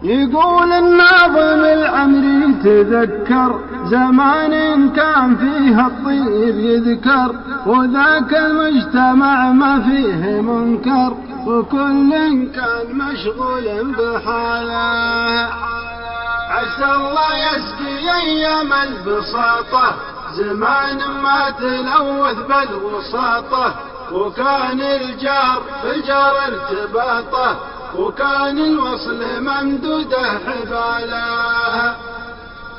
يقول الناظم العمري تذكر زمان كان فيه الطيب يذكر، وذاك المجتمع ما فيه منكر، وكل كان مشغول بحاله. عسى الله يسقي أيام البساطة زمان ما تلوث بالوساطة، وكان الجار بالجار ارتباطه، وكان الوصل ممدوده حباله،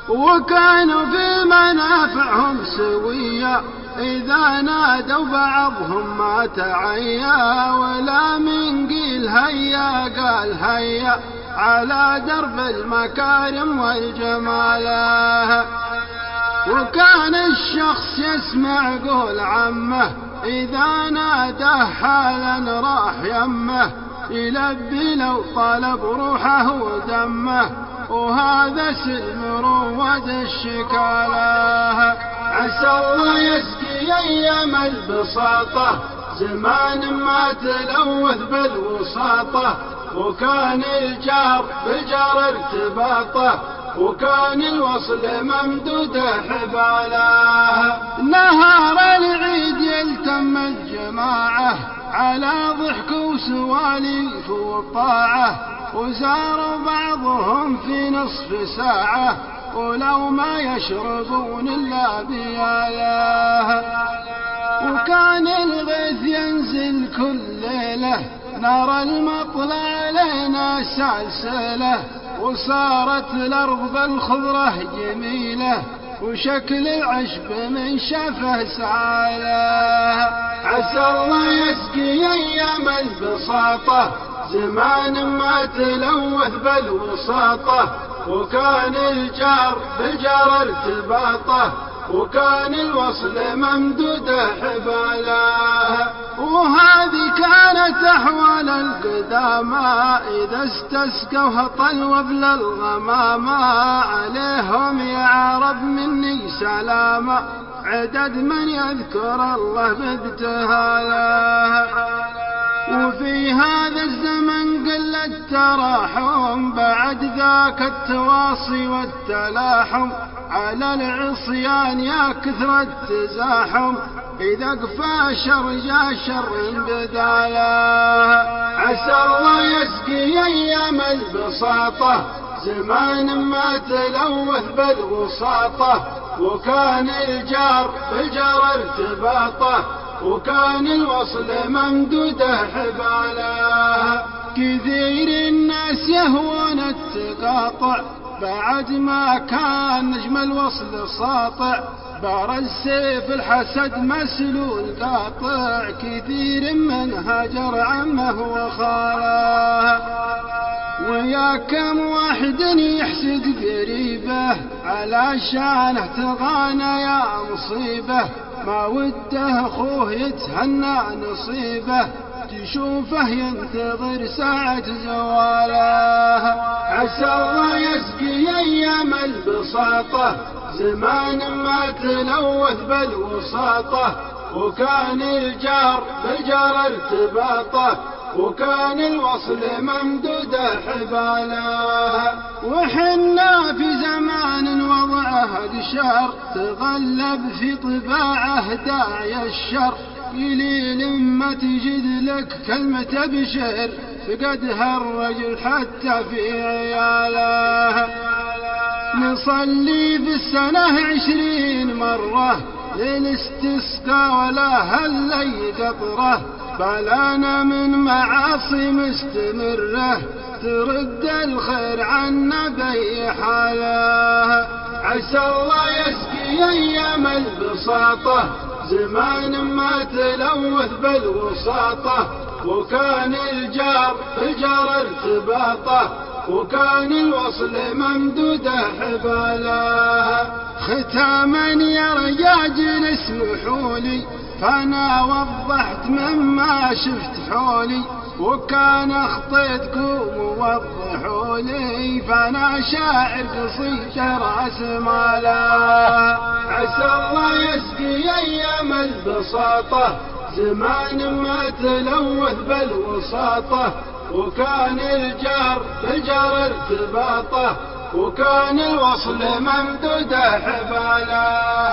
وكانوا في منافعهم سوية إذا نادوا بعضهم ما تعيا، ولا من قيل هيا قال هيا على درب المكارم والجماله. وكان الشخص يسمع قول عمه إذا نادى حالا راح يمه، يلبي لو طلب روحه ودمه، وهذا سلم رواد الشكاله. عسى الله يسقي أيام البساطة زمان ما تلوث بالوساطة، وكان الجار بالجار ارتباطه، وكان الوصل ممدوده حباله. نهار العيد يلتم الجماعة على ضحك وسواليف وطاعة، وزاروا بعضهم في نصف ساعة، ولو ما يشربون إلا بياله. وكان الغيث ينزل كل ليلة نرى المطلع لنا سلسلة، وصارت الأرض بالخضرة جميلة، وشكل العشب من شافه سعاله. عسى الله يسقي أيام البساطة زمان ما تلوث بالوساطة، وكان الجار بالجار ارتباطه، وكان الوصل ممدوده حباله. وهذه كانت أحوال القدامى إذا استسقوا هطل وبل الغمامى، عليهم يا عرب مني سلاما عدد من يذكر الله بابتهاله. وفي هذا الزمن قل التراحم بعد ذاك التواصي والتلاحم، على العصيان يا كثر التزاحم إذا قفا شر جا شر بداله. عسى الله يسقي أيام البساطة زمان ما تلوث بالوساطة، وكان الجار بالجار ارتباطه، وكان الوصل ممدوده حباله. كثير الناس يهوون التقاطع بعد ما كان نجم الوصل ساطع، بار السيف الحسد مسلول قاطع، كثير من هجر عمه وخاله. ويا كم واحد يحسد قريبه على شانه تغانى يا مصيبه، ما وده اخوه يتهنى نصيبه، تشوفه ينتظر ساعة زواله. عسى الله يسقي أيام البساطة زمان ما تلوث بالوساطة، وكان الجار بالجار ارتباطه، وكان الوصل ممدوده حباله. وحنا في زمان وضعه الشر تغلب في طباعه داعي الشر، قليل ما تجد لك كلمة بشر فقدها الرجل حتى في عياله. نصلي في السنة 20 مرة للاستسقاء ولا هلي قطره، بلانا من معاصي مستمرة ترد الخير عنا بأي حاله. عسى الله يسقي أيام البساطة زمان ما تلوث بالوساطة، وكان الجار بالجار ارتباطه، وكان الوصل ممدوده حباله. ختاما يا رجاجل اسمحوا لي فأنا وضحت مما شفت حولي، وكان اخطيتكم ووضحوا لي فأنا شاعر قصيد راس ماله. عسى الله يسقي أيام البساطة زمان ما تلوث بالوساطة، وكان الجار بالجار ارتباطه، وكان الوصل ممدود حباله.